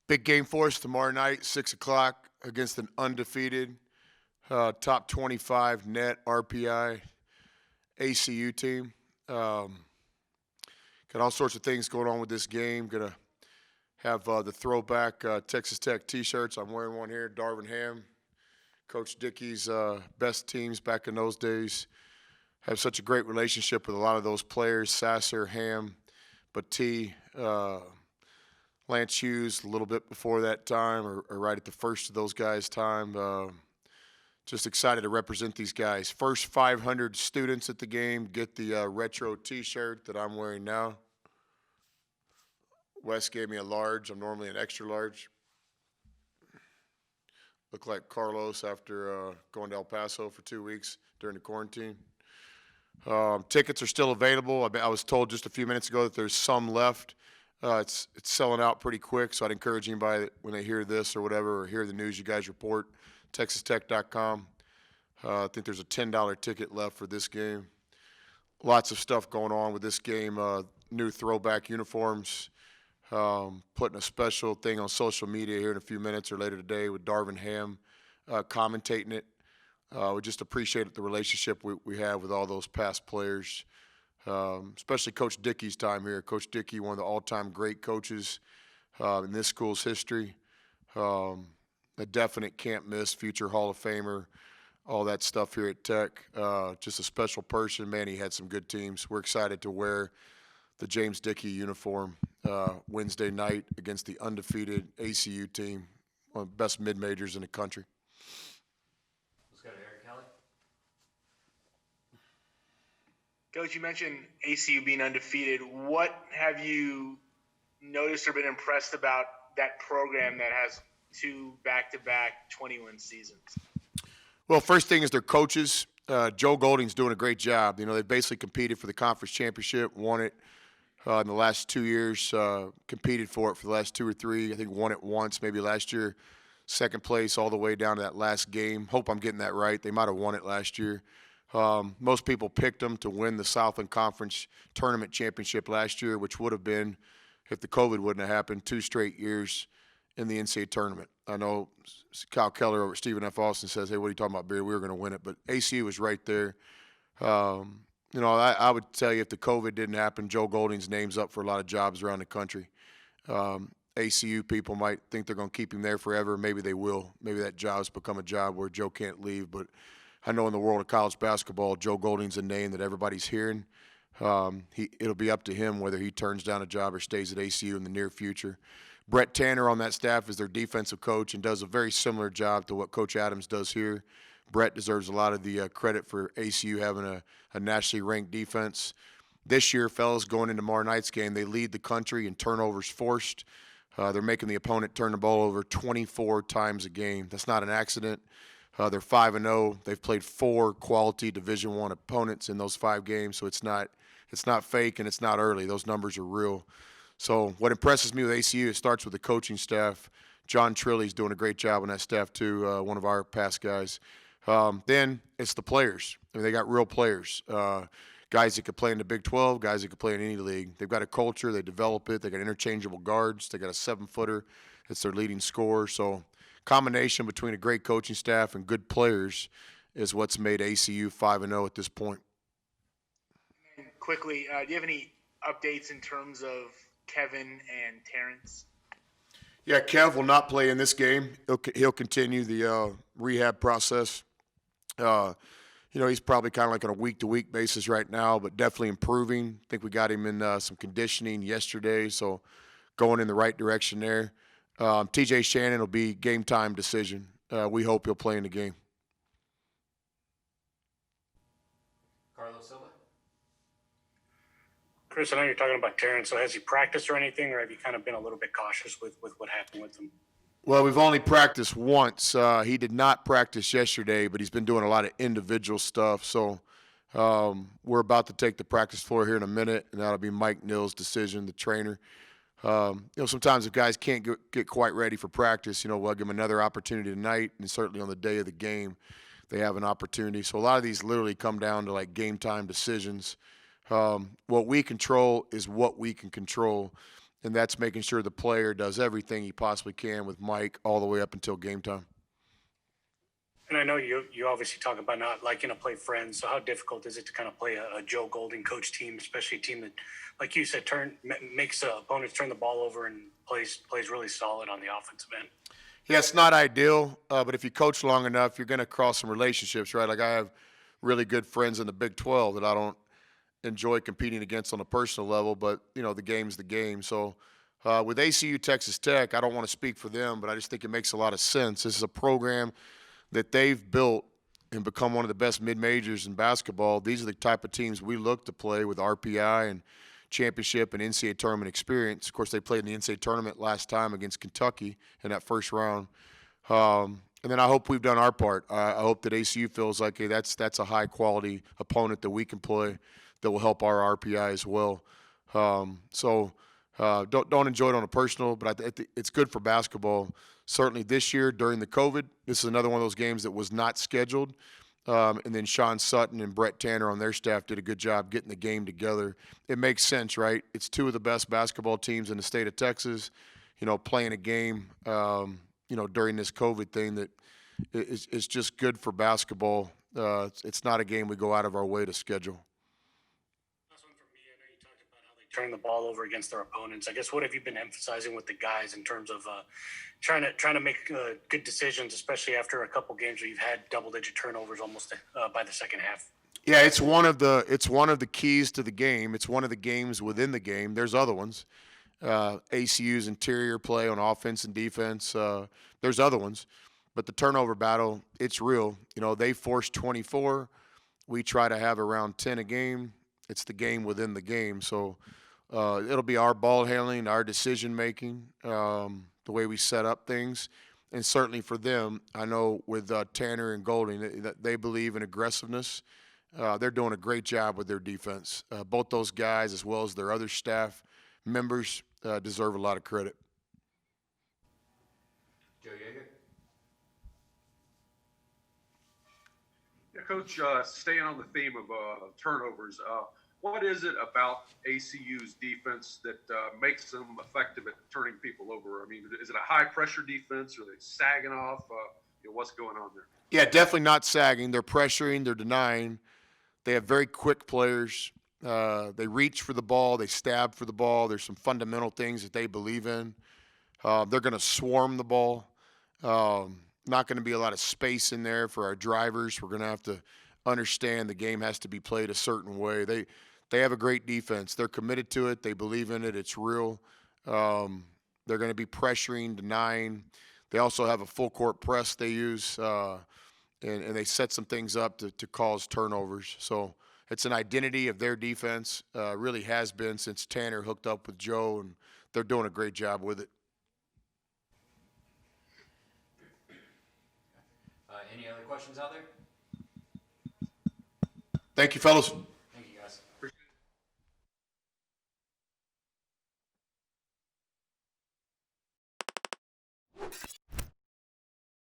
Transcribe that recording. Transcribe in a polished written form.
Big game for us tomorrow night, 6 o'clock, against an undefeated top 25 net RPI ACU team. Got all sorts of things going on with this game. Going to have the throwback Texas Tech T-shirts. I'm wearing one here, Darvin Ham. Coach Dickey's best teams back in those days. Have such a great relationship with a lot of those players, Sasser, Ham, Batee, Lance Hughes a little bit before that time, or right at the first of those guys' time. Just excited to represent these guys. First 500 students at the game get the retro T-shirt that I'm wearing now. Wes gave me a large. I'm normally an extra large. Look like Carlos after going to El Paso for 2 weeks during the quarantine. Tickets are still available. I was told just a few minutes ago that there's some left. It's selling out pretty quick, so I'd encourage anybody that when they hear this or whatever, or hear the news you guys report, texastech.com. I think there's a $10 ticket left for this game. Lots of stuff going on with this game. New throwback uniforms. Putting a special thing on social media here in a few minutes or later today with Darvin Ham commentating it. We just appreciate the relationship we have with all those past players, especially Coach Dickey's time here. Coach Dickey, one of the all-time great coaches in this school's history. A definite can't-miss future Hall of Famer, all that stuff here at Tech. Just a special person. Man, he had some good teams. We're excited to wear the James Dickey uniform Wednesday night against the undefeated ACU team, one of the best mid-majors in the country. Let's go to Eric Kelly. Coach, you mentioned ACU being undefeated. What have you noticed or been impressed about that program that has 2 back-to-back 21 seasons? Well, first thing is their coaches. Joe Golding's doing a great job. You know, they've basically competed for the conference championship, won it in the last 2 years, competed for it for the last 2 or 3. I think won it once, maybe last year. Second place all the way down to that last game. Hope I'm getting that right. They might have won it last year. Most people picked them to win the Southland Conference Tournament Championship last year, which would have been, if the COVID wouldn't have happened, 2 straight years in the NCAA tournament. I know Kyle Keller over at Stephen F. Austin says, hey, what are you talking about, Barry? We were going to win it. But ACU was right there. You know, I would tell you if the COVID didn't happen, Joe Golding's name's up for a lot of jobs around the country. ACU people might think they're going to keep him there forever. Maybe they will. Maybe that job's become a job where Joe can't leave. But I know in the world of college basketball, Joe Golding's a name that everybody's hearing. It'll be up to him whether he turns down a job or stays at ACU in the near future. Brett Tanner on that staff is their defensive coach and does a very similar job to what Coach Adams does here. Brett deserves a lot of the credit for ACU having a nationally ranked defense. This year, fellas, going into tomorrow night's game, they lead the country in turnovers forced. They're making the opponent turn the ball over 24 times a game. That's not an accident. They're 5-0. They've played 4 quality Division I opponents in those 5 games, so it's not fake and it's not early. Those numbers are real. So what impresses me with ACU, it starts with the coaching staff. John Trilly's doing a great job on that staff too, one of our past guys. Then it's the players. I mean, they got real players. Guys that could play in the Big 12, guys that could play in any league. They've got a culture. They develop it. They got interchangeable guards. They got a 7-footer that's their leading scorer. So combination between a great coaching staff and good players is what's made ACU 5-0 at this point. And quickly, do you have any updates in terms of Kevin and Terrence? Yeah, Kev will not play in this game. He'll continue the rehab process. You know, he's probably kind of like on a week-to-week basis right now, but definitely improving. I think we got him in some conditioning yesterday, so going in the right direction there. TJ Shannon will be game-time decision. We hope he'll play in the game. Carlos Silva. Chris, I know you're talking about Terrence, so has he practiced or anything, or have you kind of been a little bit cautious with what happened with him? Well, we've only practiced once. He did not practice yesterday, but he's been doing a lot of individual stuff. So we're about to take the practice floor here in a minute, and that'll be Mike Nill's decision, the trainer. You know, sometimes if guys can't get quite ready for practice, you know, we'll give them another opportunity tonight, and certainly on the day of the game, they have an opportunity. So a lot of these literally come down to like game time decisions. What we control is what we can control. and that's making sure the player does everything he possibly can with Mike all the way up until game time. And I know you obviously talk about not liking to play friends. So how difficult is it to kind of play a Joe Golding coach team, especially a team that, like you said, makes opponents turn the ball over and plays really solid on the offensive end? Yeah, it's not ideal, but if you coach long enough, you're going to cross some relationships, right? Like I have really good friends in the Big 12 that I don't enjoy competing against on a personal level, but the game's the game. So with ACU Texas Tech, I don't want to speak for them, but I just think it makes a lot of sense. This is a program that they've built and become one of the best mid-majors in basketball. These are the type of teams we look to play with RPI and championship and NCAA tournament experience. Of course, they played in the NCAA tournament last time against Kentucky in that first round. And then I hope we've done our part. I hope that ACU feels like, hey, that's a high-quality opponent that we can play that will help our RPI as well. Don't enjoy it on a personal, but it's good for basketball. Certainly this year during the COVID, this is another one of those games that was not scheduled. And then Sean Sutton and Brett Tanner on their staff did a good job getting the game together. It makes sense, right? It's two of the best basketball teams in the state of Texas, playing a game, during this COVID thing that is just good for basketball. It's not a game we go out of our way to schedule. Last one from me. I know you talked about how they turn the ball over against their opponents. I guess what have you been emphasizing with the guys in terms of trying to make good decisions, especially after a couple games where you've had double-digit turnovers almost by the second half? Yeah, it's one of the keys to the game. It's one of the games within the game. There's other ones. ACU's interior play on offense and defense. There's other ones, but the turnover battle, it's real. They force 24. We try to have around 10 a game. It's the game within the game. So it'll be our ball handling, our decision making, the way we set up things, and certainly for them, I know with Tanner and Golding, they believe in aggressiveness. They're doing a great job with their defense. Both those guys, as well as their other staff members, deserve a lot of credit. Joe Yeager. Yeah, Coach, staying on the theme of turnovers, what is it about ACU's defense that makes them effective at turning people over? I mean, is it a high-pressure defense? Are they sagging off? What's going on there? Yeah, definitely not sagging. They're pressuring. They're denying. They have very quick players. They reach for the ball. They stab for the ball. There's some fundamental things that they believe in. They're going to swarm the ball. Not going to be a lot of space in there for our drivers. We're going to have to understand the game has to be played a certain way. They have a great defense. They're committed to it. They believe in it. It's real. They're going to be pressuring, denying. They also have a full court press they use, and they set some things up to cause turnovers. So it's an identity of their defense. Really has been since Tanner hooked up with Joe, and they're doing a great job with it. Any other questions out there? Thank you, fellas.